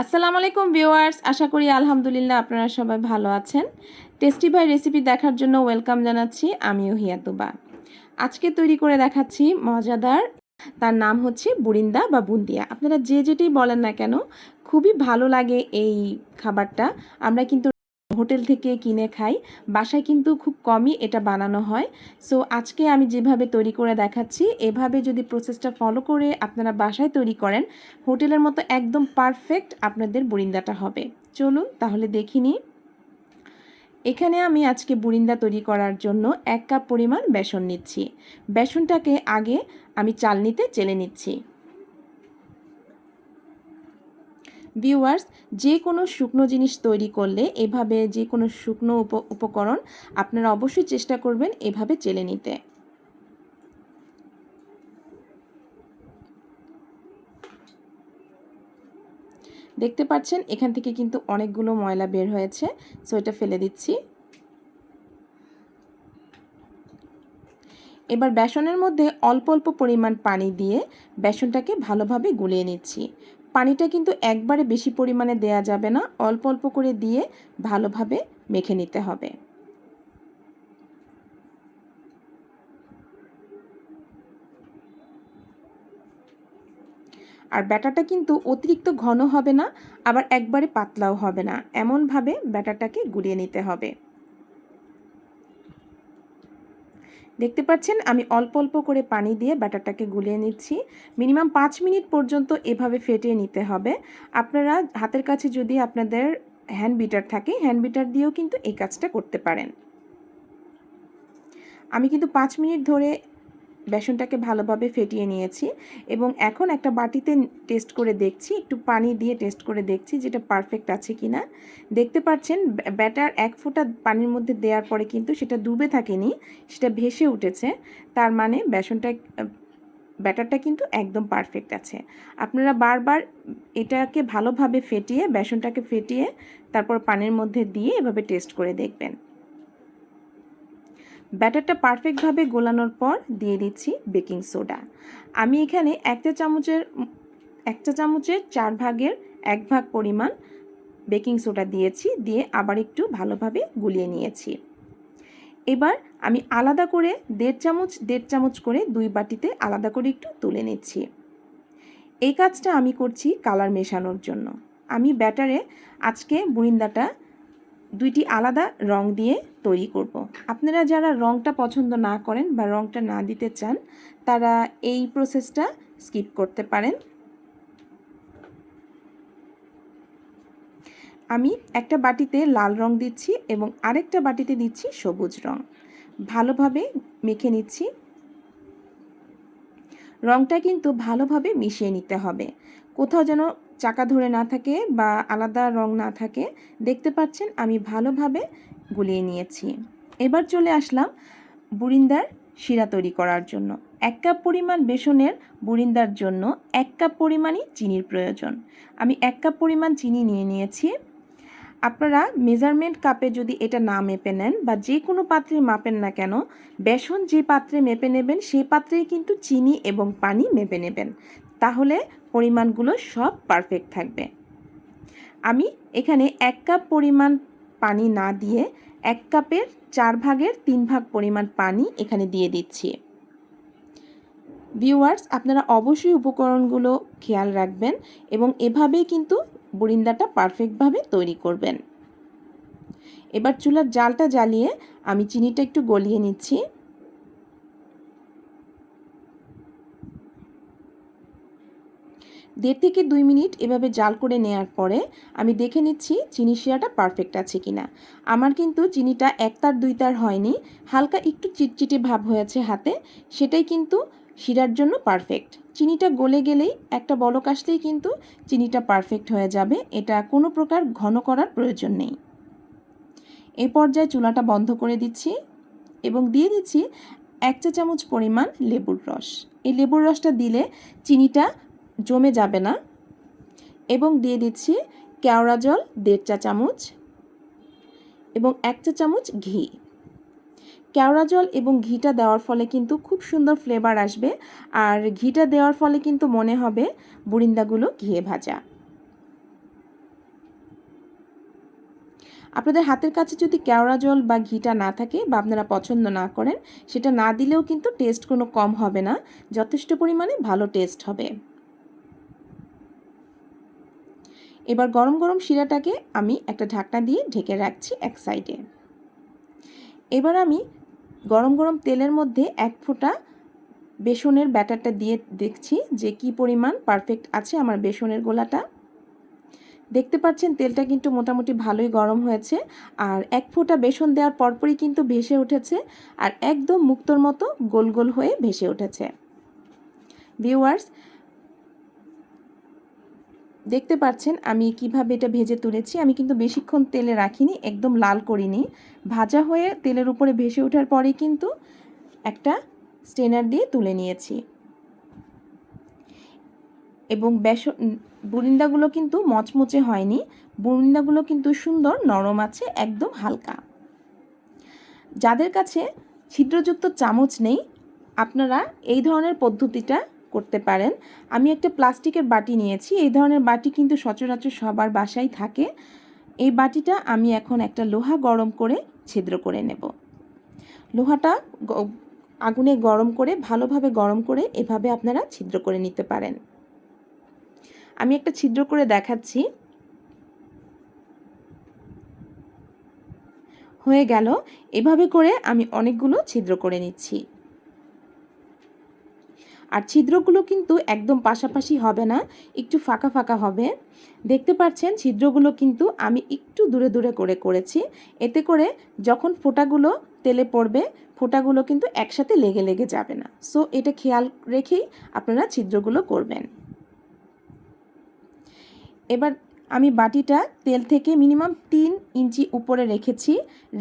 আসসালামু আলাইকুম ভিউয়ার্স, আশা করি আলহামদুলিল্লাহ আপনারা সবাই ভালো আছেন। টেস্টি ভাই রেসিপি দেখার জন্য ওয়েলকাম জানাচ্ছি। আমিও হিয়াতুবা। আজকে তৈরি করে দেখাচ্ছি মজাদার, তার নাম হচ্ছে বুরিন্দা বা বুন্দিয়া। আপনারা যে যেটাই বলেন না কেন, খুবই ভালো লাগে এই খাবারটা। আমরা কিন্তু হোটেল থেকে কিনে খাই, বাসায় কিন্তু খুব কমই এটা বানানো হয়। সো আজকে আমি যেভাবে তৈরি করে দেখাচ্ছি, এভাবে যদি প্রসেসটা ফলো করে আপনারা বাসায় তৈরি করেন, হোটেলের মতো একদম পারফেক্ট আপনাদের বুরিন্দাটা হবে। চলুন তাহলে দেখিনি। এখানে আমি আজকে বুরিন্দা তৈরি করার জন্য 1 কাপ পরিমাণ বেসন নিচ্ছি। বেসনটাকে আগে আমি চালনিতে চেলে নিচ্ছি। ভিউয়ার্স, যে কোনো শুকনো জিনিস তৈরি করলে এভাবে যে কোনো শুকনো উপকরণ আপনারা অবশ্যই চেষ্টা করবেন এভাবে চেলে নিতে। দেখতে পাচ্ছেন এখান থেকে কিন্তু অনেকগুলো ময়লা বের হয়েছে, সো এটা ফেলে দিচ্ছি। এবার বেসনের মধ্যে অল্প অল্প পরিমাণ পানি দিয়ে বেসনটাকে ভালোভাবে গুলিয়ে নিচ্ছি। পানিটা কিন্তু একবারে বেশি পরিমাণে দেয়া যাবে না, অল্প অল্প করে দিয়ে ভালোভাবে মেখে নিতে হবে। আর ব্যাটারটা কিন্তু অতিরিক্ত ঘন হবে না, আবার একবারে পাতলাও হবে না, এমনভাবে ব্যাটারটাকে গুলিয়ে নিতে হবে। দেখতে পাচ্ছেন আমি অল্প অল্প করে পানি দিয়ে ব্যাটারটাকে গুলিয়ে নিচ্ছি। মিনিমাম 5 মিনিট পর্যন্ত এভাবে ফেটিয়ে নিতে হবে। আপনারা হাতের কাছে যদি আপনাদের হ্যান্ড বিটার থাকে, হ্যান্ড বিটার দিয়েও কিন্তু এই কাজটা করতে পারেন। আমি কিন্তু 5 মিনিট ধরে বেসনটাকে ভালোভাবে ফেটিয়ে নিয়েছি এবং এখন একটা বাটিতে টেস্ট করে দেখছি, একটু পানি দিয়ে টেস্ট করে দেখছি যেটা পারফেক্ট আছে কি না। দেখতে পাচ্ছেন ব্যাটার 1 ফোঁটা পানির মধ্যে দেওয়ার পরে কিন্তু সেটা ডুবে থাকেনি, সেটা ভেসে উঠেছে। তার মানে ব্যাটারটা কিন্তু একদম পারফেক্ট আছে। আপনারা বারবার এটাকে ভালোভাবে ফেটিয়ে, বেসনটাকে ফেটিয়ে তারপর পানির মধ্যে দিয়ে এভাবে টেস্ট করে দেখবেন। ব্যাটারটা পারফেক্টভাবে গোলানোর পর দিয়ে দিচ্ছি বেকিং সোডা। আমি এখানে এক চা চামচের 4 ভাগের 1 ভাগ পরিমাণ বেকিং সোডা দিয়েছি, দিয়ে আবার একটু ভালোভাবে গুলিয়ে নিয়েছি। এবার আমি আলাদা করে 1.5 চামচ করে 2 বাটিতে আলাদা করে একটু তুলে নিচ্ছি। এই কাজটা আমি করছি কালার মেশানোর জন্য। আমি ব্যাটারে আজকে বুরিন্দাটা 2টি আলাদা রং দিয়ে তৈরি করব। আপনারা যারা রংটা পছন্দ না করেন বা রংটা না দিতে চান, তারা এই প্রসেসটা স্কিপ করতে পারেন। আমি একটা বাটিতে লাল রং দিচ্ছি এবং আরেকটা বাটিতে দিচ্ছি সবুজ রং। ভালোভাবে মেখে নিচ্ছি। রংটা কিন্তু ভালোভাবে মিশিয়ে নিতে হবে, কোথাও যেন চাকা ধরে না থাকে বা আলাদা রং না থাকে। দেখতে পাচ্ছেন আমি ভালোভাবে গুলিয়ে নিয়েছি। এবার চলে আসলাম বুরিন্দার শিরা তৈরি করার জন্য। 1 কাপ পরিমাণ বেসনের বুরিন্দার জন্য 1 কাপ পরিমাণই চিনির প্রয়োজন। আমি 1 কাপ পরিমাণ চিনি নিয়ে নিয়েছি। আপনারা মেজারমেন্ট কাপে যদি এটা না মেপে নেন বা যে কোনো পাত্রে মাপেন না কেন, বেসন যে পাত্রে মেপে নেবেন সেই পাত্রেই কিন্তু চিনি এবং পানি মেপে নেবেন, তাহলে পরিমাণগুলো সব পারফেক্ট থাকবে। আমি এখানে 1 কাপ পরিমাণ পানি না দিয়ে 1 কাপের 4 ভাগের 3 ভাগ পরিমাণ পানি এখানে দিয়ে দিচ্ছি। ভিউয়ার্স, আপনারা অবশ্যই উপকরণগুলো খেয়াল রাখবেন এবং এভাবেই কিন্তু বুরিন্দাটা পারফেক্টভাবে তৈরি করবেন। এবার চুলার জালটা জ্বালিয়ে আমি চিনিটা একটু গলিয়ে নিচ্ছি। দেড় থেকে 2 মিনিট এভাবে জাল করে নেওয়ার পরে আমি দেখে নিচ্ছি চিনি শিরাটা পারফেক্ট আছে কিনা। আমার কিন্তু চিনিটা 1 তার 2 তার হয়নি, হালকা একটু চিটচিটে ভাব হয়েছে হাতে, সেটাই কিন্তু শিরার জন্য পারফেক্ট। চিনিটা গলে গেলেই, একটা বলক আসলেই কিন্তু চিনিটা পারফেক্ট হয়ে যাবে, এটা কোনো প্রকার ঘন করার প্রয়োজন নেই। এই পর্যায়ে চুলাটা বন্ধ করে দিচ্ছি এবং দিয়ে দিচ্ছি 1 চা চামচ পরিমাণ লেবুর রস। এই লেবুর রসটা দিলে চিনিটা জমে যাবে না। এবং দিয়ে দিচ্ছি কেওড়া জল 1.5 চা চামচ এবং 1 চা চামচ ঘি। কেওড়া জল এবং ঘিটা দেওয়ার ফলে কিন্তু খুব সুন্দর ফ্লেভার আসবে, আর ঘিটা দেওয়ার ফলে কিন্তু মনে হবে বুরিন্দাগুলো ঘিয়ে ভাজা। আপনাদের হাতের কাছে যদি কেওড়া জল বা ঘিটা না থাকে বা আপনারা পছন্দ না করেন, সেটা না দিলেও কিন্তু টেস্ট কোনো কম হবে না, যথেষ্ট পরিমাণে ভালো টেস্ট হবে। এবার গরম গরম শিরাটাকে আমি একটা ঢাকনা দিয়ে ঢেকে রাখছি এক সাইডে। এবার আমি গরম গরম তেলের মধ্যে এক ফোঁটা বেসনের ব্যাটারটা দিয়ে দেখছি যে কি পরিমাণ পারফেক্ট আছে আমার বেসনের গোলাটা। দেখতে পাচ্ছেন তেলটা কিন্তু মোটামুটি ভালোই গরম হয়েছে, আর এক ফোঁটা বেসন দেওয়ার পরপরই কিন্তু ভেসে উঠেছে, আর একদম মুক্তোর মতো গোল গোল হয়ে ভেসে উঠেছে। ভিউয়ার্স, দেখতে পাচ্ছেন আমি কিভাবে এটা ভেজে তুলেছি। আমি কিন্তু বেশিক্ষণ তেলে রাখিনি, একদম লাল করিনি। ভাজা হয়ে তেলের উপরে ভেসে ওঠার পরেই কিন্তু একটা স্ট্রেনার দিয়ে তুলে নিয়েছি। এবং বুরিন্দাগুলো কিন্তু মচমচে হয়নি, বুরিন্দাগুলো কিন্তু সুন্দর নরম আছে, একদম হালকা। যাদের কাছে ছিদ্রযুক্ত চামচ নেই, আপনারা এই ধরনের পদ্ধতিটা করতে পারেন। আমি একটা প্লাস্টিকের বাটি নিয়েছি, এই ধরনের বাটি কিন্তু সচরাচর সবার বাসায় থাকে। এই বাটিটা আমি এখন একটা লোহা গরম করে ছিদ্র করে নেব। লোহাটা আগুনে গরম করে, ভালোভাবে গরম করে এভাবে আপনারা ছিদ্র করে নিতে পারেন। আমি একটা ছিদ্র করে দেখাচ্ছি। হয়ে গেল। এভাবে করে আমি অনেকগুলো ছিদ্র করে নিচ্ছি। আর ছিদ্রগুলো কিন্তু একদম পাশাপাশি হবে না, একটু ফাঁকা ফাঁকা হবে। দেখতে পাচ্ছেন ছিদ্রগুলো কিন্তু আমি একটু দূরে দূরে করে করেছি। এতে করে যখন ফোঁটাগুলো তেলে পড়বে, ফোঁটাগুলো কিন্তু একসাথে লেগে লেগে যাবে না। সো এটা খেয়াল রেখেই আপনারা ছিদ্রগুলো করবেন। এবার আমি বাটিটা তেল থেকে মিনিমাম 3 ইঞ্চি উপরে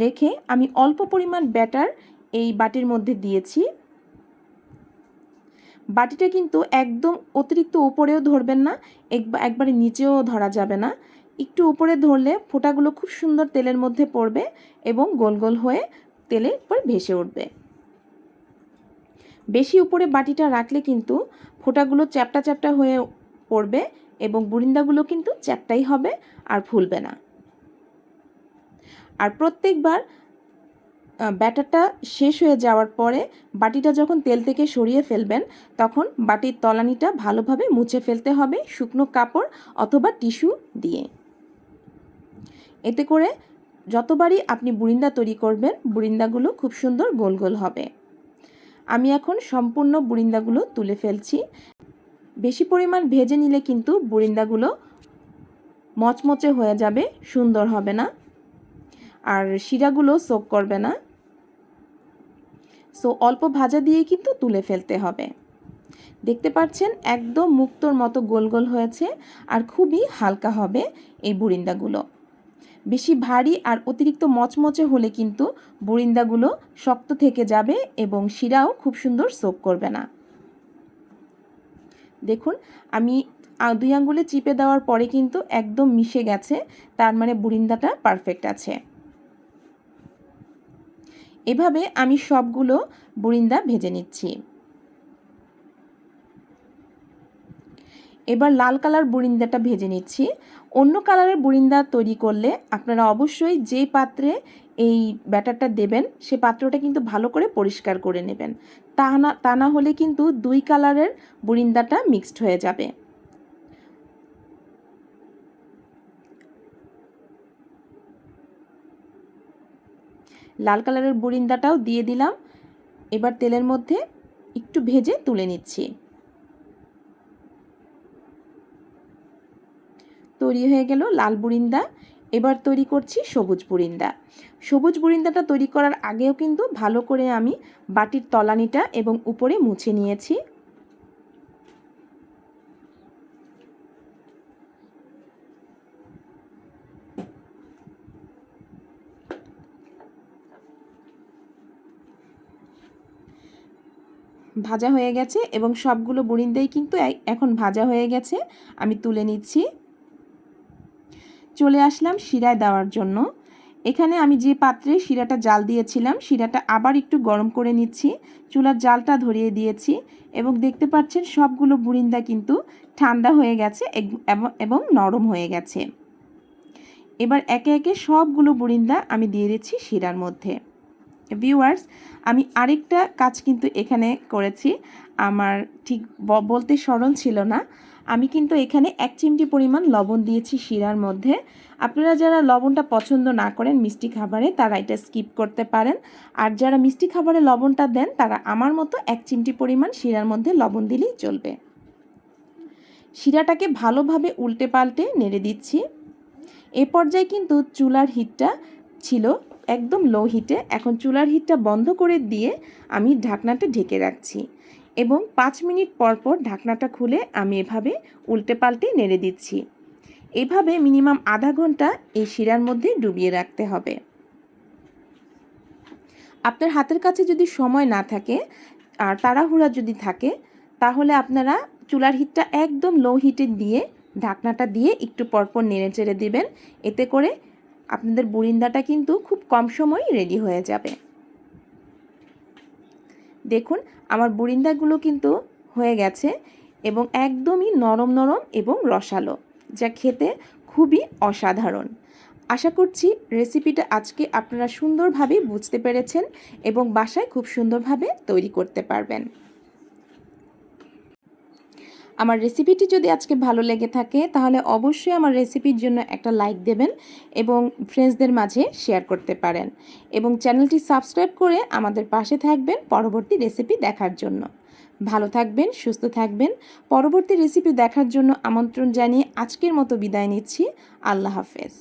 রেখে আমি অল্প পরিমাণ ব্যাটার এই বাটির মধ্যে দিয়েছি। বাটিটা কিন্তু একদম অতিরিক্ত উপরেও ধরবেন না, একবারে নিচেও ধরা যাবে না। একটু উপরে ধরলে ফোঁটাগুলো খুব সুন্দর তেলের মধ্যে পড়বে এবং গোল গোল হয়ে তেলের উপর ভেসে উঠবে। বেশি উপরে বাটিটা রাখলে কিন্তু ফোঁটাগুলো চ্যাপ্টা চ্যাপ্টা হয়ে পড়বে এবং বুরিন্দাগুলো কিন্তু চ্যাপ্টাই হবে আর ফুলবে না। আর প্রত্যেকবার ব্যাটারটা শেষ হয়ে যাওয়ার পরে বাটিটা যখন তেল থেকে সরিয়ে ফেলবেন, তখন বাটির তলানিটা ভালোভাবে মুছে ফেলতে হবে শুকনো কাপড় অথবা টিস্যু দিয়ে। এতে করে যতবারই আপনি বুরিন্দা তৈরি করবেন, বুরিন্দাগুলো খুব সুন্দর গোল গোল হবে। আমি এখন সম্পূর্ণ বুরিন্দাগুলো তুলে ফেলছি। বেশি পরিমাণ ভেজে নিলে কিন্তু বুরিন্দাগুলো মচমচে হয়ে যাবে, সুন্দর হবে না, আর শিরাগুলো সোক করবে না। সো অল্প ভাজা দিয়ে কিন্তু তুলে ফেলতে হবে। দেখতে পাচ্ছেন একদম মুক্তোর মতো গোল গোল হয়েছে, আর খুবই হালকা হবে এই বুরিন্দাগুলো। বেশি ভারী আর অতিরিক্ত মচমচে হলে কিন্তু বুরিন্দাগুলো শক্ত থেকে যাবে এবং শিরাও খুব সুন্দর সোক করবে না। দেখুন আমি 2 আঙ্গুলে চিপে দেওয়ার পরে কিন্তু একদম মিশে গেছে, তার মানে বুরিন্দাটা পারফেক্ট আছে। এভাবে আমি সবগুলো বুরিন্দা ভেজে নিচ্ছি। এবার লাল কালার বুরিন্দাটা ভেজে নিচ্ছি। অন্য কালারের বুরিন্দা তৈরি করলে আপনারা অবশ্যই যে পাত্রে এই ব্যাটারটা দেবেন সে পাত্রটা কিন্তু ভালো করে পরিষ্কার করে নেবেন। তা না হলে কিন্তু 2 কালারের বুরিন্দাটা মিক্সড হয়ে যাবে। লাল কালারের বুরিন্দাটাও দিয়ে দিলাম। এবার তেলের মধ্যে একটু ভেজে তুলে নিচ্ছি। তৈরি হয়ে গেল লাল বুরিন্দা। এবার তৈরি করছি সবুজ বুরিন্দা। সবুজ বুরিন্দাটা তৈরি করার আগেও কিন্তু ভালো করে আমি বাটির তলানিটা এবং উপরে মুছে নিয়েছি। ভাজা হয়ে গেছে এবং সবগুলো বুরিন্দাই কিন্তু এখন ভাজা হয়ে গেছে। আমি তুলে নিচ্ছি। চলে আসলাম শিরায় দেওয়ার জন্য। এখানে আমি যে পাত্রে শিরাটা জাল দিয়েছিলাম, শিরাটা আবার একটু গরম করে নিচ্ছি। চুলার জালটা ধরিয়ে দিয়েছি এবং দেখতে পাচ্ছেন সবগুলো বুরিন্দা কিন্তু ঠান্ডা হয়ে গেছে এবং নরম হয়ে গেছে। এবার একে একে সবগুলো বুরিন্দা আমি দিয়ে দিচ্ছি শিরার মধ্যে। ভিউয়ার্স, আমি আরেকটা কাজ কিন্তু এখানে করেছি, আমার ঠিক বলতে স্মরণ ছিল না। আমি কিন্তু এখানে 1 চিমটি পরিমাণ লবণ দিয়েছি শিরার মধ্যে। আপনারা যারা লবণটা পছন্দ না করেন মিষ্টি খাবারে, তারা এটা স্কিপ করতে পারেন। আর যারা মিষ্টি খাবারে লবণটা দেন, তারা আমার মতো 1 চিমটি পরিমাণ শিরার মধ্যে লবণ দিলেই চলবে। শিরাটাকে ভালোভাবে উল্টে পাল্টে নেড়ে দিচ্ছি। এ পর্যায়ে কিন্তু চুলার হিটটা ছিল একদম লো হিটে। এখন চুলার হিটটা বন্ধ করে দিয়ে আমি ঢাকনাটা ঢেকে রাখছি এবং 5 মিনিট পর পর ঢাকনাটা খুলে আমি এভাবে উল্টে পাল্টে নেড়ে দিচ্ছি। এভাবে মিনিমাম আধা ঘন্টা এই শিরার মধ্যে ডুবিয়ে রাখতে হবে। আপনার হাতের কাছে যদি সময় না থাকে আর তাড়াহুড়া যদি থাকে, তাহলে আপনারা চুলার হিটটা একদম লো হিটে দিয়ে ঢাকনাটা দিয়ে একটু পরপর নেড়ে চেড়ে দিবেন। এতে করে আপনাদের বুরিন্দাটা কিন্তু খুব কম সময়ে রেডি হয়ে যাবে। দেখুন আমার বুরিন্দাগুলো কিন্তু হয়ে গেছে এবং একদমই নরম নরম এবং রসালো, যা খেতে খুবই অসাধারণ। আশা করছি রেসিপিটা আজকে আপনারা সুন্দরভাবে বুঝতে পেরেছেন এবং বাসায় খুব সুন্দরভাবে তৈরি করতে পারবেন। আমার রেসিপিটি যদি আজকে ভালো লেগে থাকে, তাহলে অবশ্যই আমার রেসিপির জন্য একটা লাইক দেবেন এবং ফ্রেন্ডসদের মাঝে শেয়ার করতে পারেন এবং চ্যানেলটি সাবস্ক্রাইব করে আমাদের পাশে থাকবেন পরবর্তী রেসিপি দেখার জন্য। ভালো থাকবেন, সুস্থ থাকবেন। পরবর্তী রেসিপি দেখার জন্য আমন্ত্রণ জানিয়ে আজকের মতো বিদায় নিচ্ছি। আল্লাহ হাফেজ।